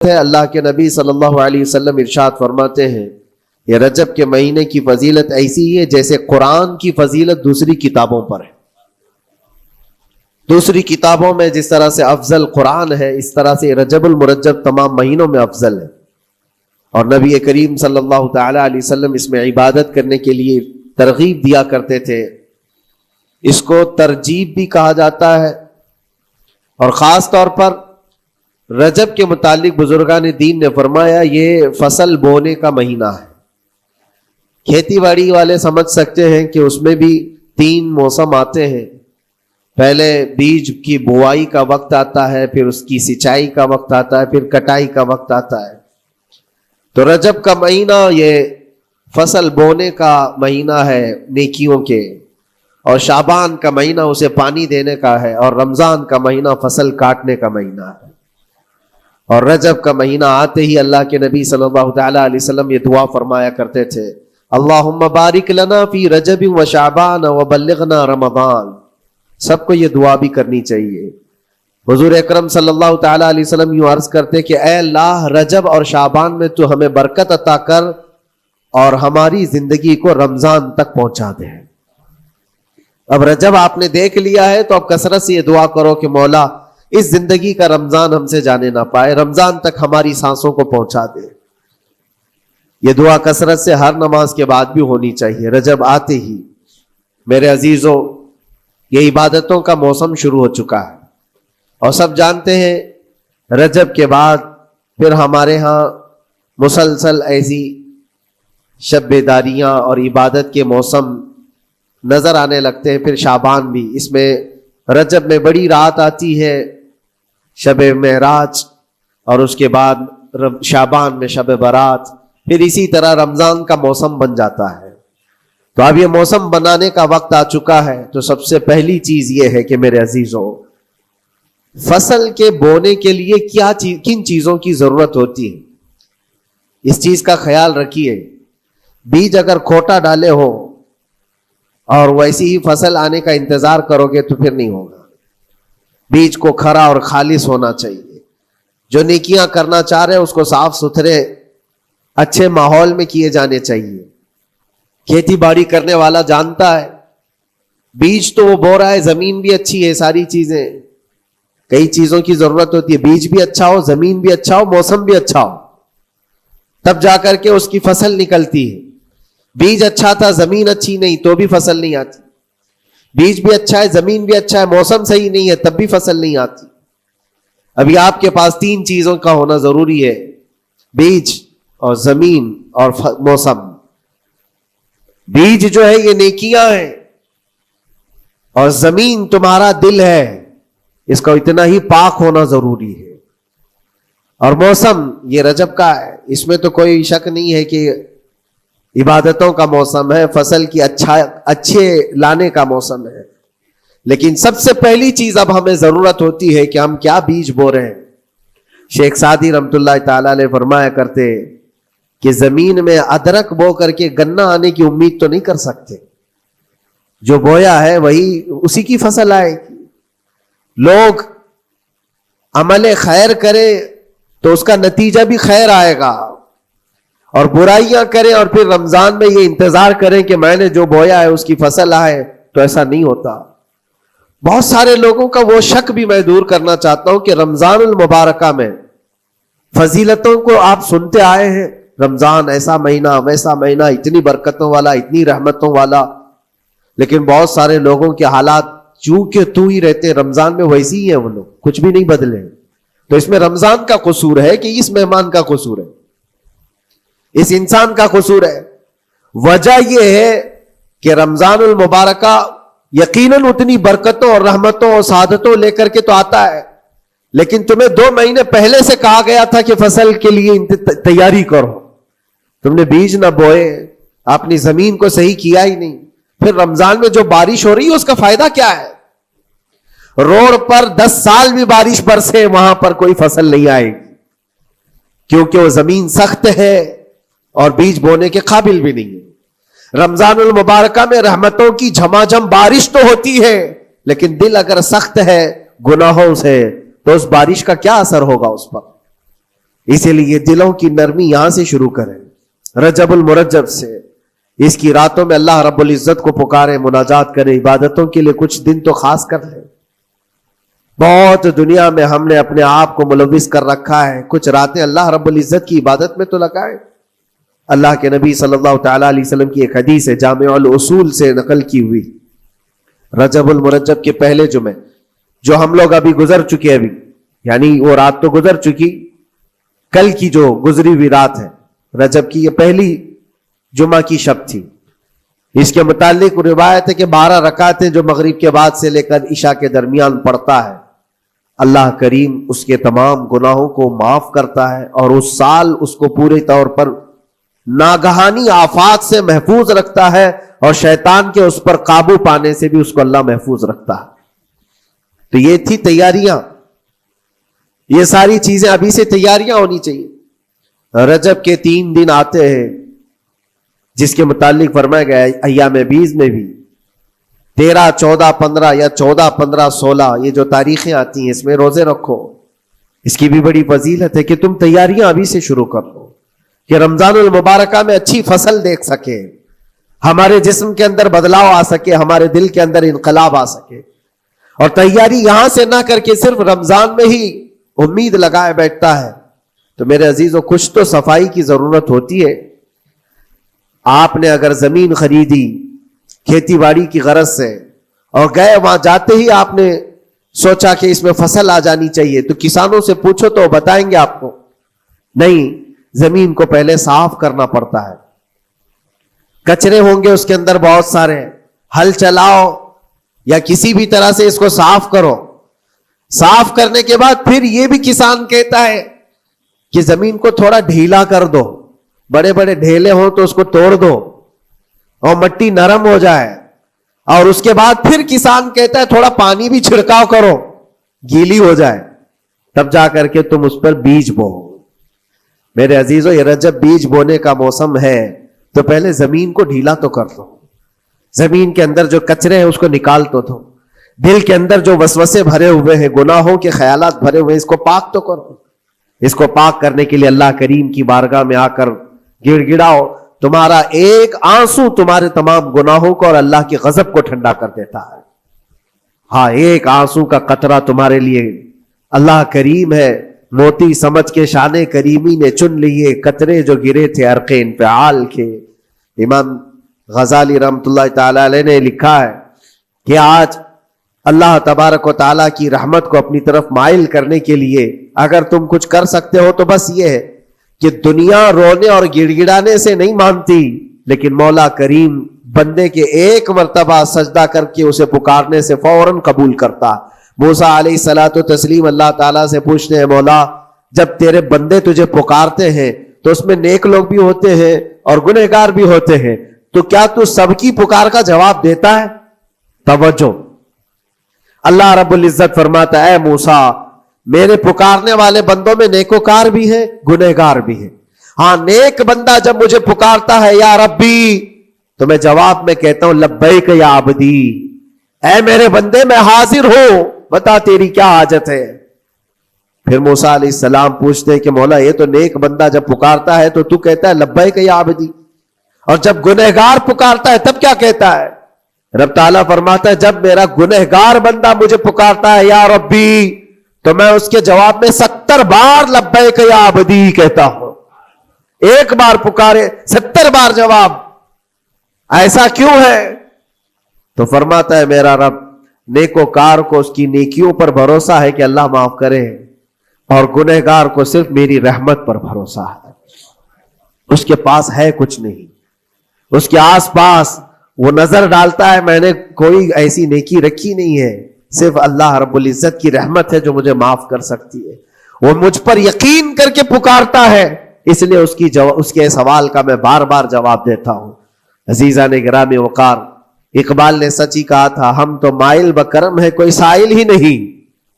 ہے اللہ کے نبی صلی اللہ علیہ وسلم ارشاد فرماتے ہیں یہ رجب کے مہینے کی فضیلت ایسی ہے جیسے قرآن کی فضیلت دوسری کتابوں پر ہے. دوسری کتابوں میں جس طرح سے افضل قرآن ہے اس طرح سے رجب المرجب تمام مہینوں میں افضل ہے. اور نبی کریم صلی اللہ تعالی علیہ وسلم اس میں عبادت کرنے کے لیے ترغیب دیا کرتے تھے. اس کو ترجیب بھی کہا جاتا ہے. اور خاص طور پر رجب کے متعلق بزرگان دین نے فرمایا یہ فصل بونے کا مہینہ ہے. کھیتی باڑی والے سمجھ سکتے ہیں کہ اس میں بھی 3 موسم آتے ہیں. پہلے بیج کی بوائی کا وقت آتا ہے, پھر اس کی سچائی کا وقت آتا ہے, پھر کٹائی کا وقت آتا ہے. تو رجب کا مہینہ یہ فصل بونے کا مہینہ ہے نیکیوں کے, اور شعبان کا مہینہ اسے پانی دینے کا ہے, اور رمضان کا مہینہ فصل کاٹنے کا مہینہ ہے. اور رجب کا مہینہ آتے ہی اللہ کے نبی صلی اللہ تعالی علیہ وسلم یہ دعا فرمایا کرتے تھے, اللہم بارک لنا فی رجب و شعبان و بلغنا رمضان. سب کو یہ دعا بھی کرنی چاہیے. حضور اکرم صلی اللہ تعالی علیہ وسلم یوں عرض کرتے کہ اے اللہ رجب اور شعبان میں تو ہمیں برکت عطا کر اور ہماری زندگی کو رمضان تک پہنچا دے. اب رجب آپ نے دیکھ لیا ہے تو اب کثرت سے یہ دعا کرو کہ مولا اس زندگی کا رمضان ہم سے جانے نہ پائے, رمضان تک ہماری سانسوں کو پہنچا دے. یہ دعا کثرت سے ہر نماز کے بعد بھی ہونی چاہیے. رجب آتے ہی میرے عزیزوں یہ عبادتوں کا موسم شروع ہو چکا ہے, اور سب جانتے ہیں رجب کے بعد پھر ہمارے ہاں مسلسل ایسی شب بیداریاں اور عبادت کے موسم نظر آنے لگتے ہیں. پھر شعبان بھی, اس میں رجب میں بڑی رات آتی ہے شب معراج, اور اس کے بعد شعبان میں شب برات, پھر اسی طرح رمضان کا موسم بن جاتا ہے. تو اب یہ موسم بنانے کا وقت آ چکا ہے. تو سب سے پہلی چیز یہ ہے کہ میرے عزیزوں فصل کے بونے کے لیے کن چیزوں کی ضرورت ہوتی ہے اس چیز کا خیال رکھیے. بیج اگر کھوٹا ڈالے ہو اور ویسی ہی فصل آنے کا انتظار کرو گے تو پھر نہیں ہوگا. بیج کو کھرا اور خالص ہونا چاہیے. جو نیکیاں کرنا چاہ رہے ہیں اس کو صاف ستھرے اچھے ماحول میں کیے جانے چاہیے. کھیتی باڑی کرنے والا جانتا ہے بیج تو وہ بو رہا ہے, زمین بھی اچھی ہے, ساری چیزیں, کئی چیزوں کی ضرورت ہوتی ہے. بیج بھی اچھا ہو, زمین بھی اچھا ہو, موسم بھی اچھا ہو, تب جا کر کے اس کی فصل نکلتی ہے. بیج اچھا تھا زمین اچھی نہیں تو بھی فصل نہیں آتی. بیج بھی اچھا ہے زمین بھی اچھا ہے موسم صحیح نہیں ہے تب بھی فصل نہیں آتی. ابھی آپ کے پاس 3 چیزوں کا ہونا ضروری ہے, بیج اور زمین اور موسم. بیج جو ہے یہ نیکیاں ہیں, اور زمین تمہارا دل ہے, اس کا اتنا ہی پاک ہونا ضروری ہے. اور موسم یہ رجب کا ہے, اس میں تو کوئی شک نہیں ہے کہ عبادتوں کا موسم ہے, فصل کی اچھے لانے کا موسم ہے. لیکن سب سے پہلی چیز اب ہمیں ضرورت ہوتی ہے کہ ہم کیا بیج بو رہے ہیں. شیخ سعدی رحمت اللہ تعالی علیہ فرمایا کرتے کہ زمین میں ادرک بو کر کے گنا آنے کی امید تو نہیں کر سکتے. جو بویا ہے وہی اسی کی فصل آئے گی. لوگ عمل خیر کرے تو اس کا نتیجہ بھی خیر آئے گا, اور برائیاں کریں اور پھر رمضان میں یہ انتظار کریں کہ میں نے جو بویا ہے اس کی فصل آئے, تو ایسا نہیں ہوتا. بہت سارے لوگوں کا وہ شک بھی میں دور کرنا چاہتا ہوں کہ رمضان المبارکہ میں فضیلتوں کو آپ سنتے آئے ہیں, رمضان ایسا مہینہ ویسا مہینہ, اتنی برکتوں والا اتنی رحمتوں والا, لیکن بہت سارے لوگوں کے حالات چونکہ تو ہی رہتے رمضان میں ویسی ہی ہیں, وہ لوگ کچھ بھی نہیں بدلے. تو اس میں رمضان کا قصور ہے کہ اس مہمان کا قصور ہے, اس انسان کا قصور ہے؟ وجہ یہ ہے کہ رمضان المبارکہ یقیناً اتنی برکتوں اور رحمتوں اور سعادتوں لے کر کے تو آتا ہے, لیکن تمہیں 2 مہینے پہلے سے کہا گیا تھا کہ فصل کے لیے تیاری کرو. تم نے بیج نہ بوئے, اپنی زمین کو صحیح کیا ہی نہیں. پھر رمضان میں جو بارش ہو رہی ہے اس کا فائدہ کیا ہے؟ روڈ پر 10 سال بھی بارش برسے وہاں پر کوئی فصل نہیں آئے گی, کیونکہ وہ زمین سخت ہے اور بیج بونے کے قابل بھی نہیں ہے. رمضان المبارکہ میں رحمتوں کی جھماجھم بارش تو ہوتی ہے, لیکن دل اگر سخت ہے گناہوں سے تو اس بارش کا کیا اثر ہوگا اس پر؟ اسی لیے دلوں کی نرمی یہاں سے شروع کریں، رجب المرجب سے۔ اس کی راتوں میں اللہ رب العزت کو پکاریں، مناجات کریں، عبادتوں کے لیے کچھ دن تو خاص کر لیں۔ بہت دنیا میں ہم نے اپنے آپ کو ملوث کر رکھا ہے، کچھ راتیں اللہ رب العزت کی عبادت میں تو لگائیں۔ اللہ کے نبی صلی اللہ تعالی علیہ وسلم کی ایک حدیث ہے، جامع الاصول سے نقل کی ہوئی، رجب المرجب کے پہلے جمعے جو ہم لوگ ابھی گزر چکے، ابھی یعنی وہ رات تو گزر چکی، کل کی جو گزری ہوئی رات ہے رجب کی، یہ پہلی جمعہ کی شب تھی۔ اس کے متعلق روایت ہے کہ 12 رکعتیں جو مغرب کے بعد سے لے کر عشاء کے درمیان پڑھتا ہے، اللہ کریم اس کے تمام گناہوں کو معاف کرتا ہے، اور اس سال اس کو پورے طور پر ناگہانی آفات سے محفوظ رکھتا ہے، اور شیطان کے اس پر قابو پانے سے بھی اس کو اللہ محفوظ رکھتا ہے۔ تو یہ تھی تیاریاں، یہ ساری چیزیں ابھی سے تیاریاں ہونی چاہیے۔ رجب کے 3 دن آتے ہیں جس کے متعلق فرمایا گیا ہے ایام بیز میں بھی 13، 14، 15 یا 14، 15، 16 یہ جو تاریخیں آتی ہیں اس میں روزے رکھو۔ اس کی بھی بڑی فضیلت ہے کہ تم تیاریاں ابھی سے شروع کر لو کہ رمضان المبارکہ میں اچھی فصل دیکھ سکے، ہمارے جسم کے اندر بدلاؤ آ سکے، ہمارے دل کے اندر انقلاب آ سکے۔ اور تیاری یہاں سے نہ کر کے صرف رمضان میں ہی امید لگائے بیٹھتا ہے تو میرے عزیزوں کچھ تو صفائی کی ضرورت ہوتی ہے۔ آپ نے اگر زمین خریدی کھیتی باڑی کی غرض سے اور گئے، وہاں جاتے ہی آپ نے سوچا کہ اس میں فصل آ جانی چاہیے، تو کسانوں سے پوچھو تو بتائیں گے آپ کو نہیں، زمین کو پہلے صاف کرنا پڑتا ہے، کچرے ہوں گے اس کے اندر بہت سارے، ہل چلاؤ یا کسی بھی طرح سے اس کو صاف کرو۔ صاف کرنے کے بعد پھر یہ بھی کسان کہتا ہے کہ زمین کو تھوڑا ڈھیلا کر دو، بڑے بڑے ڈھیلے ہوں تو اس کو توڑ دو اور مٹی نرم ہو جائے، اور اس کے بعد پھر کسان کہتا ہے تھوڑا پانی بھی چھڑکاؤ کرو، گیلی ہو جائے، تب جا کر کے تم اس پر بیج بو۔ میرے عزیزو یہ رجب بیج بونے کا موسم ہے، تو پہلے زمین کو ڈھیلا تو کر دو، زمین کے اندر جو کچرے ہیں اس کو نکال تو دو، دل کے اندر جو وسوسے بھرے ہوئے ہیں، گناہوں کے خیالات بھرے ہوئے ہیں، اس کو پاک تو کرو۔ اس کو پاک کرنے کے لیے اللہ کریم کی بارگاہ میں آ کر گڑ گڑاؤ، تمہارا ایک آنسو تمہارے تمام گناہوں کو اور اللہ کے غضب کو ٹھنڈا کر دیتا ہے۔ ہاں، ایک آنسو کا قطرہ تمہارے لیے اللہ کریم ہے، موتی سمجھ کے شان کریمی نے چن لیے قطرے جو گرے تھے عرق انفعال کے۔ امام غزالی رحمۃ اللہ تعالی علیہ نے لکھا ہے کہ آج اللہ تبارک و تعالیٰ کی رحمت کو اپنی طرف مائل کرنے کے لیے اگر تم کچھ کر سکتے ہو تو بس یہ ہے کہ دنیا رونے اور گڑ گڑانے سے نہیں مانتی، لیکن مولا کریم بندے کے ایک مرتبہ سجدہ کر کے اسے پکارنے سے فوراً قبول کرتا۔ موسیٰ علیہ الصلاۃ والتسلیم اللہ تعالیٰ سے پوچھتے ہیں، مولا جب تیرے بندے تجھے پکارتے ہیں تو اس میں نیک لوگ بھی ہوتے ہیں اور گنہگار بھی ہوتے ہیں، تو کیا تو سب کی پکار کا جواب دیتا ہے؟ توجہ، اللہ رب العزت فرماتا ہے، اے موسیٰ میرے پکارنے والے بندوں میں نیکوکار بھی ہیں، گنہگار بھی ہیں۔ ہاں، نیک بندہ جب مجھے پکارتا ہے یا ربی، تو میں جواب میں کہتا ہوں لبیک یا عبدی، اے میرے بندے میں حاضر ہوں، بتا تیری کیا حاجت ہے۔ پھر موسیٰ علیہ السلام پوچھتے ہیں کہ مولا یہ تو نیک بندہ جب پکارتا ہے تو کہتا ہے لبیک یا عبدی، اور جب گنہگار پکارتا ہے تب کیا کہتا ہے؟ رب تعالیٰ فرماتا ہے جب میرا گنہگار بندہ مجھے پکارتا ہے یا ربی، تو میں اس کے جواب میں 70 بار لبیک یا عبدی کہتا ہوں۔ ایک بار پکارے 70 بار جواب، ایسا کیوں ہے؟ تو فرماتا ہے میرا رب نیکوکار کو اس کی نیکیوں پر بھروسہ ہے کہ اللہ معاف کرے، اور گنہگار کو صرف میری رحمت پر بھروسہ ہے۔ اس کے پاس ہے کچھ نہیں، اس کے آس پاس وہ نظر ڈالتا ہے میں نے کوئی ایسی نیکی رکھی نہیں ہے، صرف اللہ رب العزت کی رحمت ہے جو مجھے معاف کر سکتی ہے۔ وہ مجھ پر یقین کر کے پکارتا ہے، اس لیے اس کے سوال کا میں بار بار جواب دیتا ہوں۔ عزیزان گرامی وقار، اقبال نے سچ ہی کہا تھا، ہم تو مائل بکرم ہے کوئی سائل ہی نہیں۔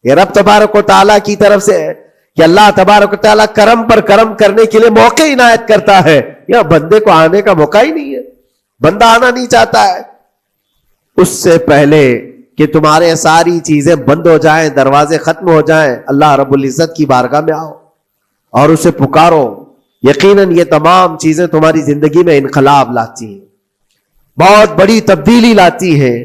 یہ رب تبارک و تعالیٰ کی طرف سے ہے کہ اللہ تبارک و تعالیٰ کرم پر کرم کرنے کے لیے موقع عنایت کرتا ہے، یا بندے کو آنے کا موقع ہی نہیں ہے، بندہ آنا نہیں چاہتا ہے۔ اس سے پہلے کہ تمہارے ساری چیزیں بند ہو جائیں، دروازے ختم ہو جائیں، اللہ رب العزت کی بارگاہ میں آؤ، اور اسے پکارو، یقیناً یہ تمام چیزیں تمہاری زندگی میں انقلاب لاتی ہیں، بہت بڑی تبدیلی لاتی ہیں.